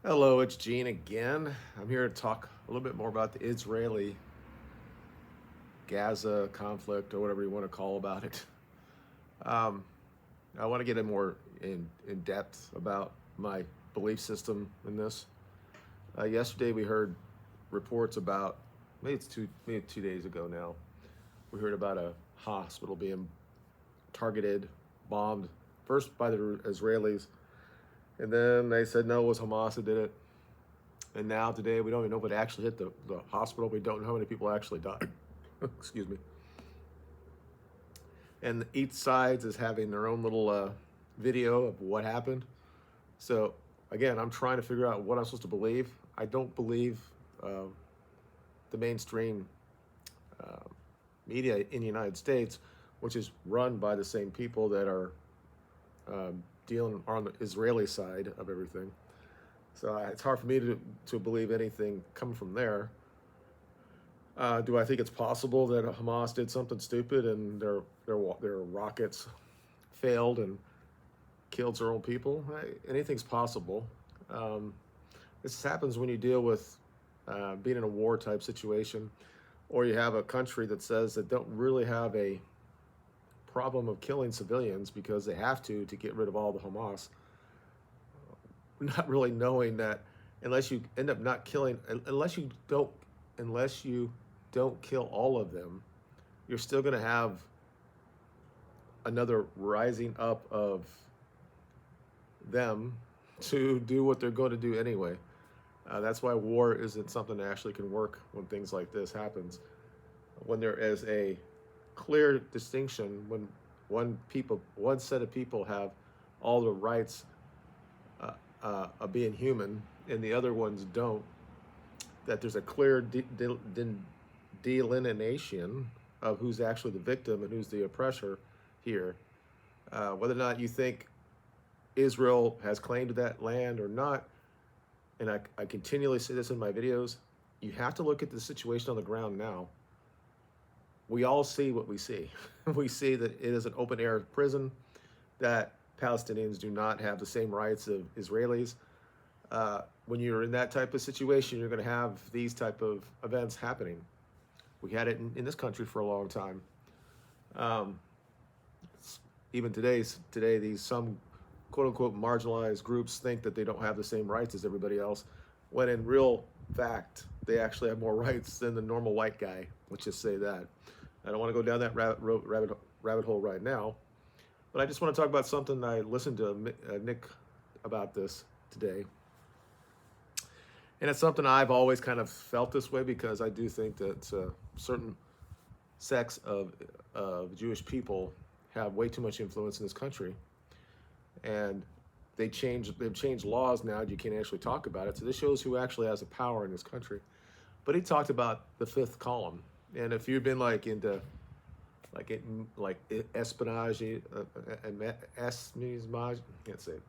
Hello, it's Gene again. I'm here to talk a little bit more about the Israeli Gaza conflict or whatever you want to call about it. Um, I want to get in more in depth about my belief system in this. Yesterday we heard reports about maybe 2 days ago now. We heard about a hospital being targeted, bombed first by the Israelis, and then they said no, it was Hamas that did it. And now today, we don't even know if it actually hit the hospital. We don't know how many people actually died. Excuse me. And each side is having their own little video of what happened. So again, I'm trying to figure out what I'm supposed to believe. I don't believe the mainstream uh, media in the United States, which is run by the same people that are dealing on the Israeli side of everything. So it's hard for me to believe anything coming from there. Do I think it's possible that Hamas did something stupid and their rockets failed and killed their own people? Anything's possible. This happens when you deal with being in a war type situation, or you have a country that says that don't really have a problem of killing civilians because they have to get rid of all the Hamas, not really knowing that unless you end up not killing, unless you don't kill all of them, you're still going to have another rising up of them to do what they're going to do anyway. That's why war isn't something that actually can work when things like this happens. When there is a clear distinction, when one set of people have all the rights of being human, and the other ones don't, that there's a clear delineation of who's actually the victim and who's the oppressor here. Whether or not you think Israel has claim to that land or not, and I continually say this in my videos, you have to look at the situation on the ground now. We all see what we see. We see that it is an open air prison, that Palestinians do not have the same rights of Israelis. When you're in that type of situation, you're going to have these type of events happening. We had it in this country for a long time. Even today, these some quote unquote marginalized groups think that they don't have the same rights as everybody else, when in real fact, they actually have more rights than the normal white guy. Let's just say that. I don't want to go down that rabbit hole right now, but I just want to talk about something I listened to Nick about this today. And it's something I've always kind of felt this way, because I do think that certain sects of Jewish people have way too much influence in this country, and they've changed laws now. You can't actually talk about it. So this shows who actually has the power in this country. But he talked about the fifth column, and if you've been into espionage, can't say it,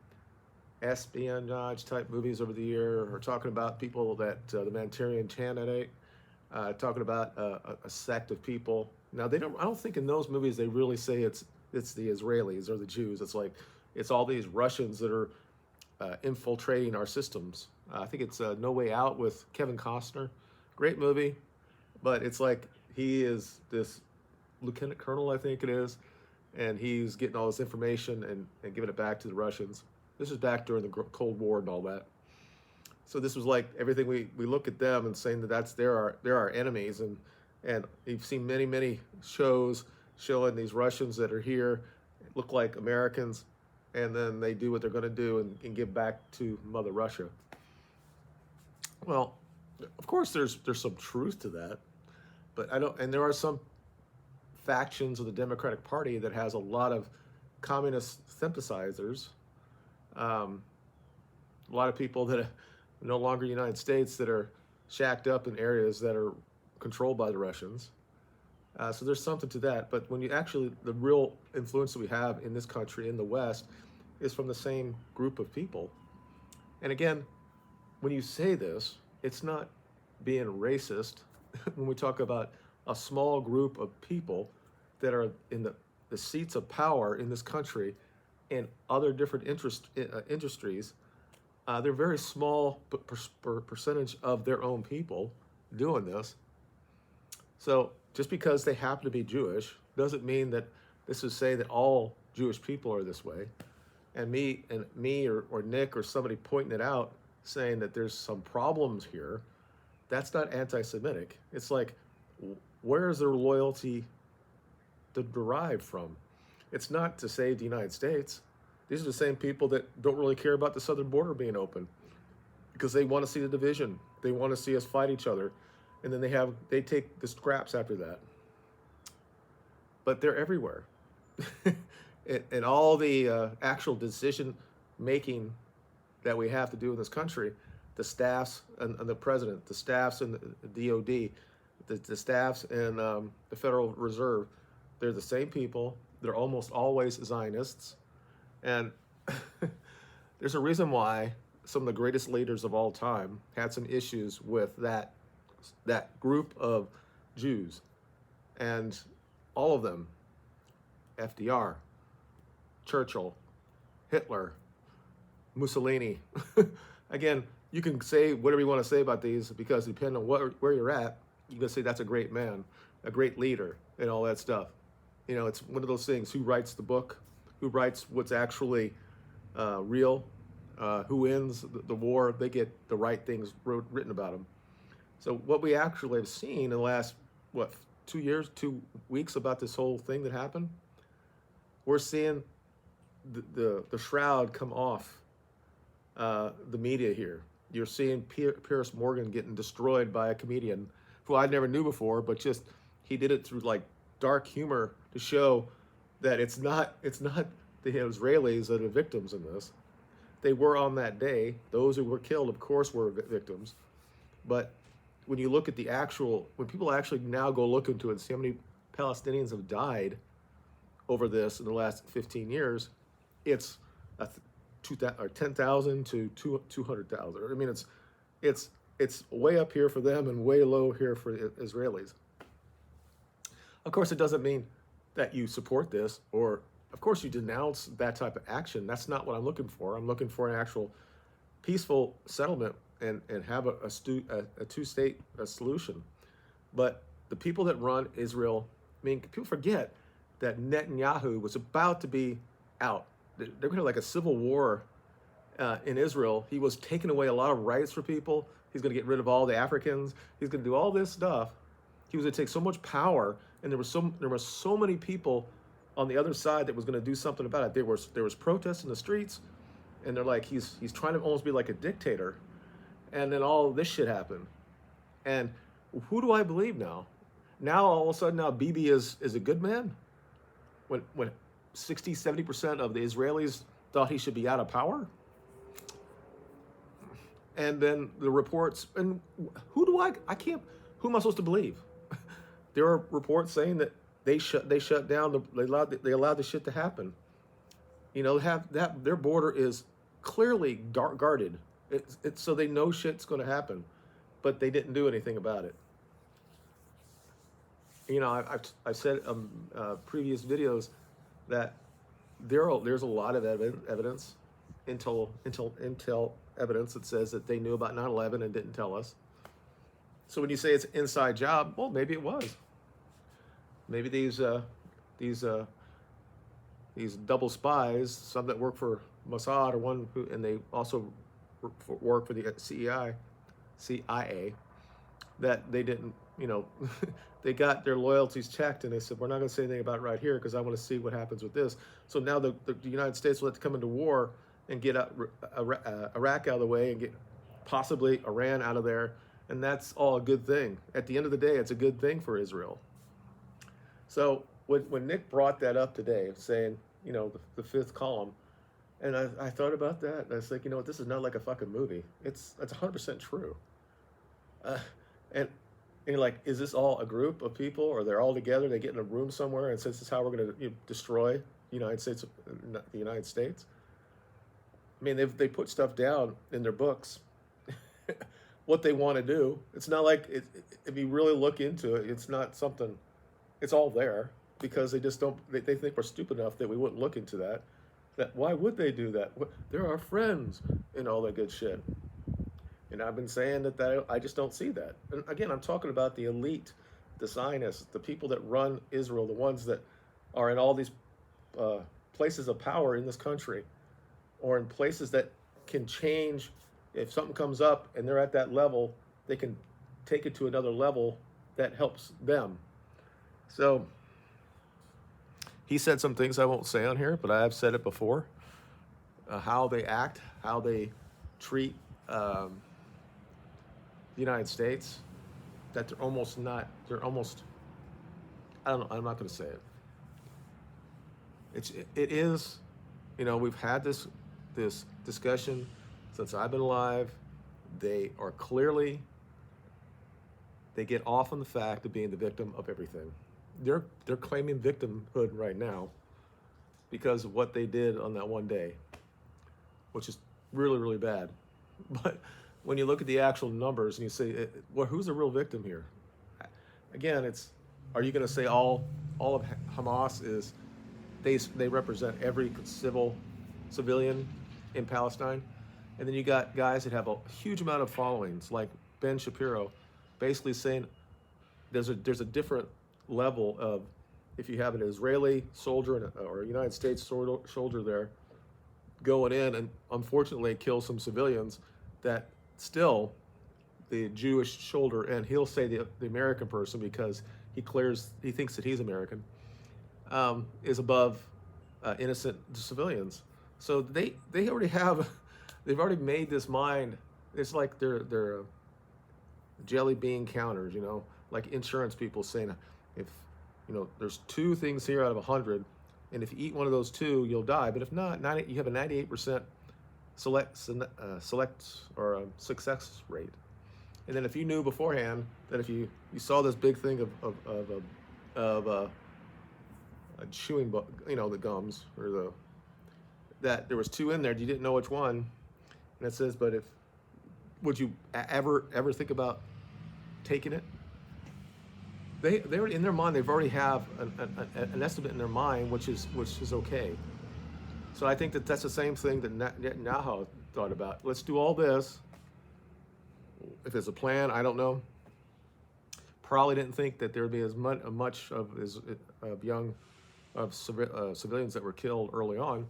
espionage type movies over the year, or talking about people that the Manchurian candidate, talking about a sect of people. Now I don't think in those movies they really say it's the Israelis or the Jews. It's all these Russians that are infiltrating our systems. I think it's No Way Out with Kevin Costner. Great movie, but it's like he is this lieutenant colonel, I think it is, and he's getting all this information and giving it back to the Russians. This is back during the Cold War and all that. So this was like everything we look at them and saying that they're our enemies, and you've seen many shows showing these Russians that are here look like Americans, and then they do what they're going to do and give back to Mother Russia. Well, of course there's some truth to that, but and there are some factions of the Democratic Party that has a lot of communist sympathizers. A lot of people that are no longer United States that are shacked up in areas that are controlled by the Russians. So there's something to that. But when the real influence that we have in this country, in the West, is from the same group of people. And again, when you say this, it's not being racist. When we talk about a small group of people that are in the seats of power in this country and other different industries, They're very small percentage of their own people doing this. So just because they happen to be Jewish doesn't mean that this is saying that all Jewish people are this way. And me or Nick or somebody pointing it out saying that there's some problems here, that's not anti-Semitic. It's like, where is their loyalty to derive from? It's not to save the United States. These are the same people that don't really care about the southern border being open because they want to see the division. They want to see us fight each other, and then they take the scraps after that. But they're everywhere, and all the actual decision making that we have to do in this country, the staffs and the president, the staffs and the DOD, the staffs and the Federal Reserve, they're the same people. They're almost always Zionists. And there's a reason why some of the greatest leaders of all time had some issues with that group of Jews. And all of them, FDR, Churchill, Hitler, Mussolini. Again, you can say whatever you want to say about these because depending on where you're at, you can say that's a great man, a great leader, and all that stuff. You know, it's one of those things. Who writes the book? Who writes what's actually real? Who wins the war? They get the right things written about them. So what we actually have seen in the last, 2 weeks about this whole thing that happened, we're seeing the shroud come off the media here. You're seeing Pierce Morgan getting destroyed by a comedian who I never knew before, but just he did it through like dark humor to show that it's not the Israelis that are victims in this. They were on that day. Those who were killed, of course, were victims. But when you look at when people actually now go look into it and see how many Palestinians have died over this in the last 15 years, it's 10,000 to 200,000. I mean, it's way up here for them and way low here for Israelis. Of course, it doesn't mean that you support this, or of course you denounce that type of action. That's not what I'm looking for. I'm looking for an actual peaceful settlement and have a two-state solution. But the people that run Israel, I mean, people forget that Netanyahu was about to be out. They're going to have like a civil war in Israel. He was taking away a lot of rights for people. He's going to get rid of all the Africans. He's going to do all this stuff. He was going to take so much power, and there were so many people on the other side that was going to do something about it. There was protests in the streets, and they're like, he's trying to almost be like a dictator. And then all this shit happened. And who do I believe now? Now all of a sudden now Bibi is a good man? When 60-70% of the Israelis thought he should be out of power? And then the reports, and who am I supposed to believe? There are reports saying that they shut down, they allowed the shit to happen. You know, their border is clearly guarded. It's so they know shit's going to happen, but they didn't do anything about it. You know, I've said previous videos that there's a lot of evidence, intel evidence that says that they knew about 9/11 and didn't tell us. So when you say it's an inside job, well, maybe it was. Maybe these double spies, some that work for Mossad and they also work for the CIA, that they didn't, you know, they got their loyalties checked and they said, we're not going to say anything about it right here because I want to see what happens with this. So now the United States will have to come into war and get Iraq out of the way and get possibly Iran out of there. And that's all a good thing. At the end of the day, it's a good thing for Israel. So when Nick brought that up today, saying, you know, the fifth column, and I thought about that, and I was like, you know what, this is not like a fucking movie. It's 100% true. And you're like, is this all a group of people, or they're all together? They get in a room somewhere and say, this is how we're going to destroy the United States. I mean, they put stuff down in their books, what they want to do. It's not like if you really look into it, it's not something. It's all there because they just don't. They think we're stupid enough that we wouldn't look into that. That why would they do that? They're our friends and all that good shit. And I've been saying that I just don't see that. And again, I'm talking about the elite, the Zionists, the people that run Israel, the ones that are in all these uh, places of power in this country, or in places that can change. If something comes up and they're at that level, they can take it to another level that helps them. So he said some things I won't say on here, but I have said it before. How they act, how they treat the United States, that they're almost not, they're almost, I don't know, I'm not going to say it. It is, we've had this discussion since I've been alive. They are clearly, they get off on the fact of being the victim of everything. They're claiming victimhood right now because of what they did on that one day, which is really, really bad. But when you look at the actual numbers and you say, well, who's the real victim here? Again, are you going to say all of Hamas is they represent every civilian in Palestine? And then you got guys that have a huge amount of followings, like Ben Shapiro, basically saying there's a different level of, if you have an Israeli soldier or a United States soldier there going in and unfortunately kill some civilians, that still the Jewish shoulder, and he'll say the American person because he thinks that he's American, is above innocent civilians. So they've already made this mind. It's like they're jelly bean counters, like insurance people saying, if there's two things here out of 100, and if you eat one of those two, you'll die. But if not, you have a 98% success rate. And then if you knew beforehand that if you saw this big thing of chewing, the gums or that there was two in there, you didn't know which one, and it says, but would you ever think about taking it? They already, in their mind, they've already have an estimate in their mind, which is okay. So I think that's the same thing that Netanyahu thought about. Let's do all this. If it's a plan, I don't know. Probably didn't think that there would be as much of civilians that were killed early on,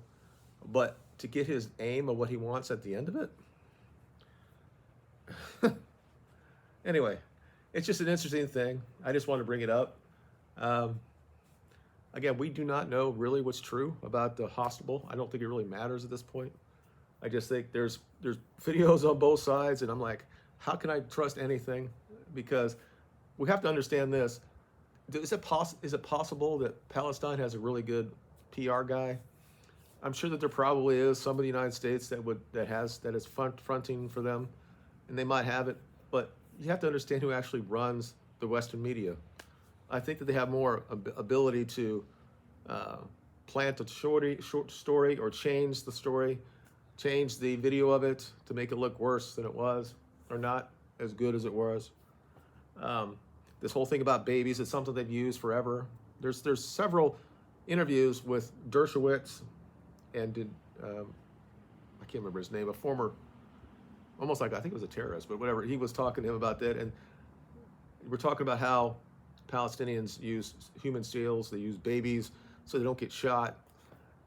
but to get his aim of what he wants at the end of it. Anyway, it's just an interesting thing. I just wanted to bring it up. Again, we do not know really what's true about the hospital. I don't think it really matters at this point. I just think there's videos on both sides, and I'm like, how can I trust anything? Because we have to understand this. Is it possible that Palestine has a really good PR guy? I'm sure that there probably is some in the United States that is fronting for them, and they might have it. But you have to understand who actually runs the Western media. I think that they have more ability to plant a short story or change the story, change the video of it to make it look worse than it was, or not as good as it was. This whole thing about babies is something they've used forever. There's several interviews with Dershowitz and I can't remember his name, a former, almost like I think it was a terrorist, but whatever. He was talking to him about that, and we're talking about how Palestinians use human seals, they use babies so they don't get shot,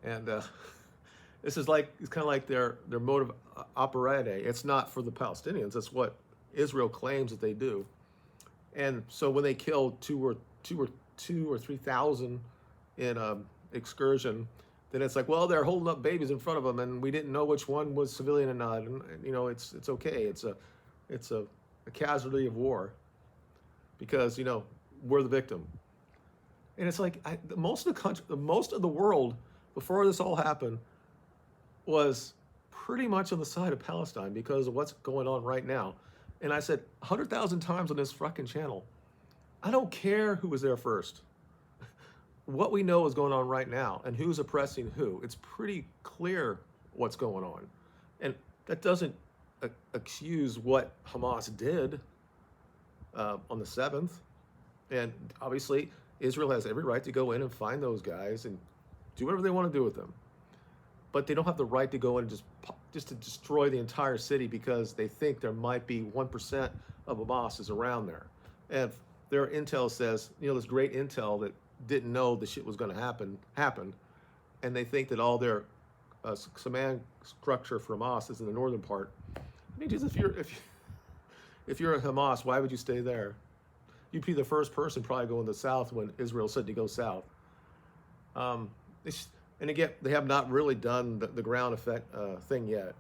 and it's kind of like their mode of operandi. It's not for the Palestinians. That's what Israel claims that they do. And so when they kill two or 3,000 in excursion, then it's like, well, they're holding up babies in front of them, and we didn't know which one was civilian or not. And it's okay. It's a casualty of war because we're the victim. And it's like most of the world before this all happened was pretty much on the side of Palestine because of what's going on right now. And I said 100,000 times on this fucking channel, I don't care who was there first. What we know is going on right now and who's oppressing who. It's pretty clear what's going on. And that doesn't excuse what Hamas did on the 7th. And obviously, Israel has every right to go in and find those guys and do whatever they want to do with them. but they don't have the right to go in and just to destroy the entire city because they think there might be 1% of Hamas is around there. And their intel says, this great intel that didn't know the shit was going to happened, and they think that all their command structure for Hamas is in the northern part. I mean, just if you're a Hamas, why would you stay there? You'd be the first person probably going to the south when Israel said to go south. And again, they have not really done the ground effect thing yet,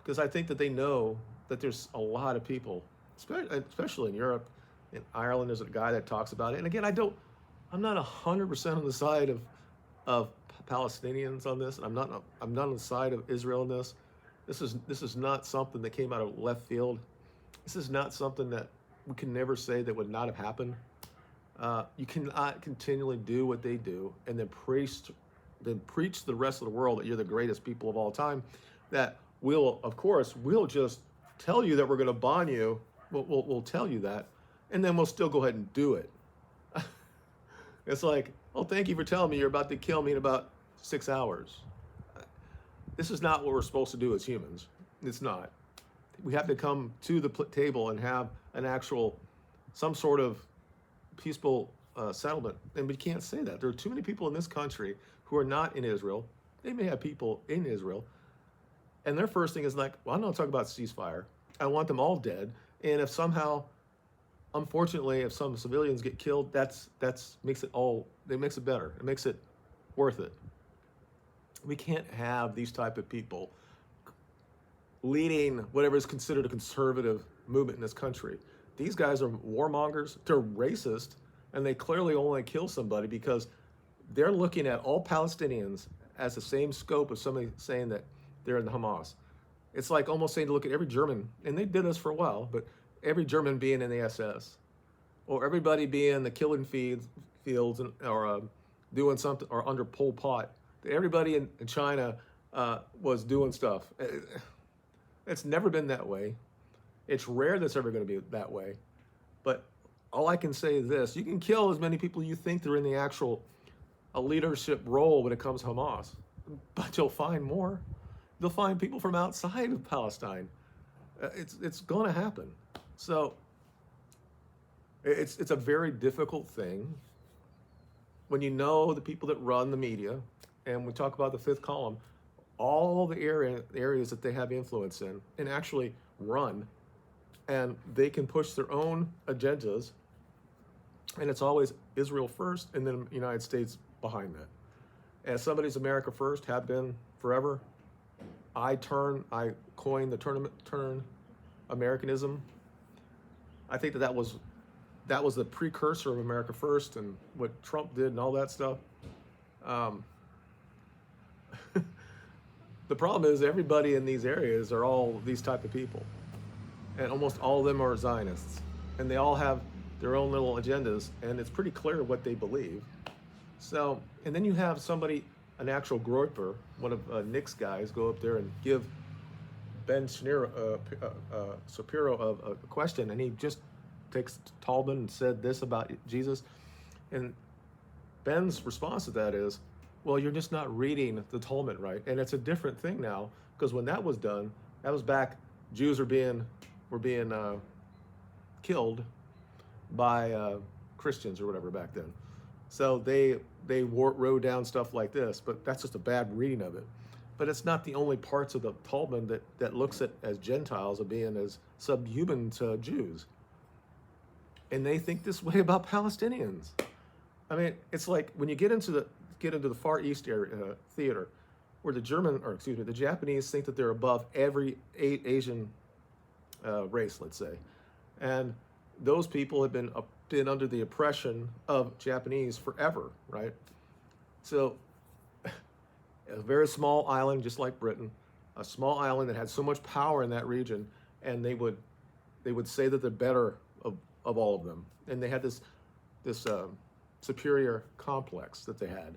because I think that they know that there's a lot of people, especially in Europe, in Ireland. There's a guy that talks about it. And again, I'm not 100% on the side of Palestinians on this. I'm not on the side of Israel in this. This is not something that came out of left field. This is not something that we can never say that would not have happened. You cannot continually do what they do and then preach to the rest of the world that you're the greatest people of all time. That we'll just tell you that we're going to bomb you. We'll tell you that, and then we'll still go ahead and do it. It's like, oh, thank you for telling me you're about to kill me in about 6 hours. This is not what we're supposed to do as humans. It's not. We have to come to the table and have some sort of peaceful settlement. And we can't say that. There are too many people in this country who are not in Israel. They may have people in Israel. And their first thing is like, well, I'm not talking about ceasefire. I want them all dead. And if somehow, unfortunately, if some civilians get killed, that makes it better. It makes it worth it. We can't have these type of people leading whatever is considered a conservative movement in this country. These guys are warmongers. They're racist, and they clearly only kill somebody because they're looking at all Palestinians as the same scope as somebody saying that they're in the Hamas. It's like almost saying to look at every German, and they did this for a while, but every German being in the SS, or everybody being the killing fields or doing something, or under Pol Pot. Everybody in China was doing stuff. It's never been that way. It's rare that's ever going to be that way. But all I can say is this: you can kill as many people you think they're in the actual a leadership role when it comes to Hamas, but you'll find more. You'll find people from outside of Palestine. It's going to happen. So it's a very difficult thing when you know the people that run the media, and we talk about the fifth column, all the areas that they have influence in and actually run, and they can push their own agendas, and it's always Israel first and then the United States behind that. As somebody's America first, have been forever. I coined the term Americanism. I think that was the precursor of America First and what Trump did and all that stuff. The problem is everybody in these areas are all these type of people, and almost all of them are Zionists, and they all have their own little agendas, and it's pretty clear what they believe. So, and then you have somebody, an actual Groyper, one of Nick's guys, go up there and give Ben Shapiro a question, and he just takes Talbot and said this about Jesus, and Ben's response to that is, well, you're just not reading the Talmud right. And it's a different thing now, because when that was done, that was back, Jews were being killed by Christians or whatever back then. So they wrote down stuff like this, but that's just a bad reading of it. But it's not the only parts of the Talmud that looks at as Gentiles of being as subhuman to Jews. And they think this way about Palestinians. I mean, it's like when you get into the Far East area, theater, where the Japanese think that they're above every Asian race, let's say, and those people have been under the oppression of Japanese forever, right? So, a very small island, just like Britain, a small island that had so much power in that region, and they would say that they're better of all of them, and they had this superior complex that they had.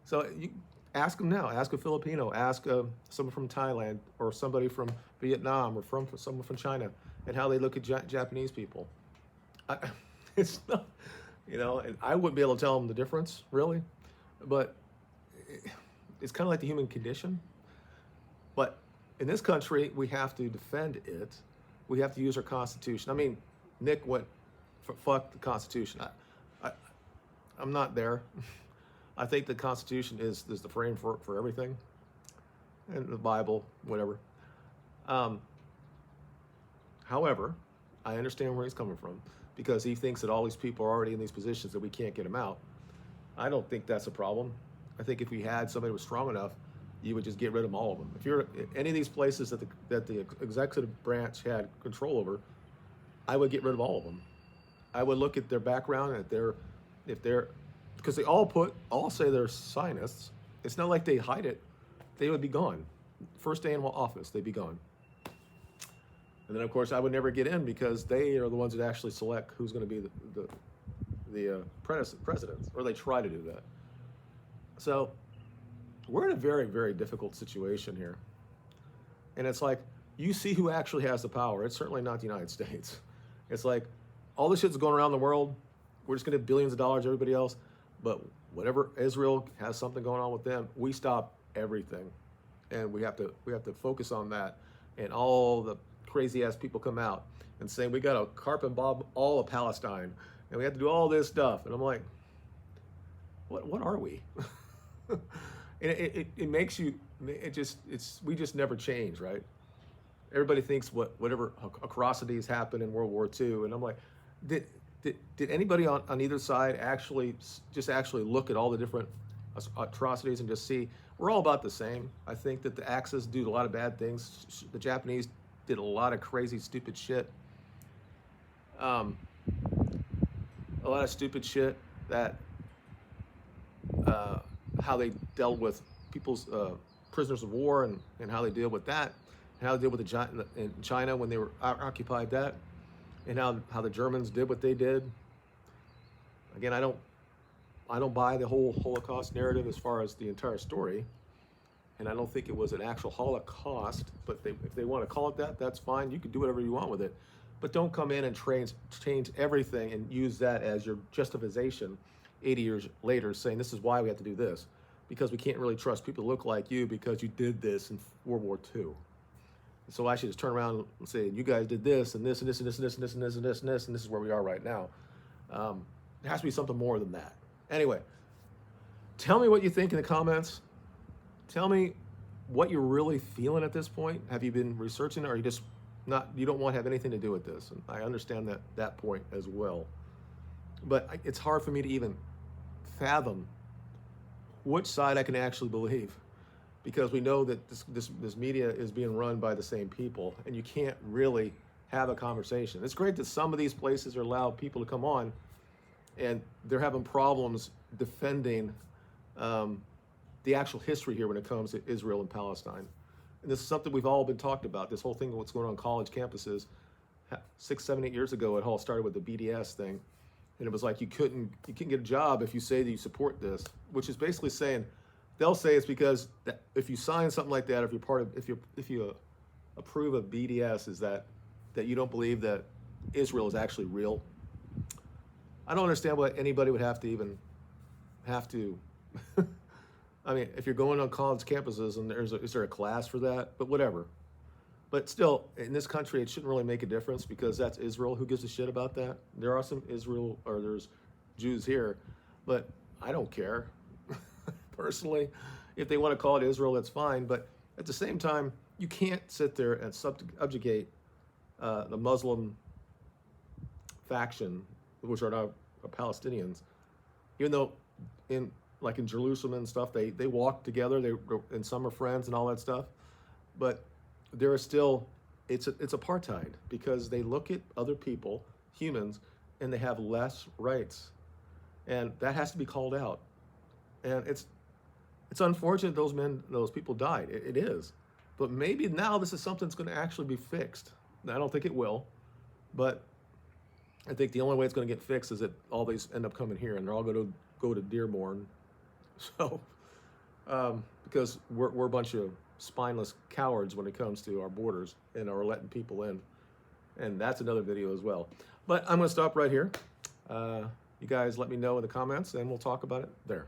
So you ask them now, ask a Filipino, ask someone from Thailand or somebody from Vietnam or from someone from China, and how they look at Japanese people. It's not, and I wouldn't be able to tell them the difference, really, but it's kind of like the human condition. But in this country, we have to defend it. We have to use our Constitution. I mean, Nick went, fuck the Constitution. I, I'm not there. I think the Constitution is the frame for everything, and the Bible, whatever. However, I understand where he's coming from, because he thinks that all these people are already in these positions that we can't get them out. I don't think that's a problem. I think if we had somebody who was strong enough, you would just get rid of all of them. If you're any of these places that the executive branch had control over, I would get rid of all of them. I would look at their background, and if they're because they all say they're Zionists. It's not like they hide it. They would be gone. First day in office, they'd be gone. And then, of course, I would never get in, because they are the ones that actually select who's going to be the presidents, or they try to do that. So we're in a very, very difficult situation here. And it's like, you see who actually has the power. It's certainly not the United States. It's like, all this shit's going around the world. We're just going to have billions of dollars, everybody else. But whenever Israel has something going on with them, we stop everything. And we have to focus on that. And all the crazy ass people come out and saying we got to carpet bomb all of Palestine, and we have to do all this stuff. And I'm like, what are we? And it makes you, we just never change, right? Everybody thinks whatever atrocities happened in World War II, and I'm like, did anybody on either side actually look at all the different atrocities and just see we're all about the same? I think that the Axis do a lot of bad things. The Japanese did a lot of crazy, stupid shit. A lot of stupid shit that how they dealt with people's prisoners of war, and how they deal with that, and how they deal with in China when they were occupied that, and how the Germans did what they did. Again, I don't buy the whole Holocaust narrative as far as the entire story, and I don't think it was an actual Holocaust. But if they want to call it that, that's fine. You can do whatever you want with it, but don't come in and change everything and use that as your justification 80 years later, saying this is why we have to do this, because we can't really trust people who look like you because you did this in World War II. So I should just turn around and say, you guys did this and this and this and this and this and this and this and this and this, and this is where we are right now. It has to be something more than that. Anyway, tell me what you think in the comments. Tell me what you're really feeling at this point. Have you been researching, or are you just you don't want to have anything to do with this? And I understand that point as well. But it's hard for me to even fathom which side I can actually believe, because we know that this media is being run by the same people, and you can't really have a conversation. It's great that some of these places are allowed people to come on, and they're having problems defending the actual history here when it comes to Israel and Palestine. And this is something we've all been talked about, this whole thing of what's going on college campuses. 6, 7, 8 years ago, it all started with the BDS thing. And it was like you couldn't get a job if you say that you support this, which is basically saying, they'll say it's because if you sign something like that, if you approve of BDS, is that you don't believe that Israel is actually real. I don't understand why anybody would have to I mean, if you're going on college campuses and is there a class for that? But whatever. But still, in this country, it shouldn't really make a difference, because that's Israel. Who gives a shit about that? There are some there's Jews here, but I don't care. Personally, if they want to call it Israel, that's fine. But at the same time, you can't sit there and subjugate the Muslim faction, which are now Palestinians, even though in Jerusalem and stuff, they walk together, and some are friends and all that stuff, but there is still, it's apartheid, because they look at other people, humans, and they have less rights, and that has to be called out. And it's unfortunate those people died. It is, but maybe now this is something that's going to actually be fixed. I don't think it will, but I think the only way it's going to get fixed is that all these end up coming here, and they're all going to go to Dearborn. So, because we're a bunch of spineless cowards when it comes to our borders and are letting people in, and that's another video as well. But I'm going to stop right here. You guys let me know in the comments, and we'll talk about it there.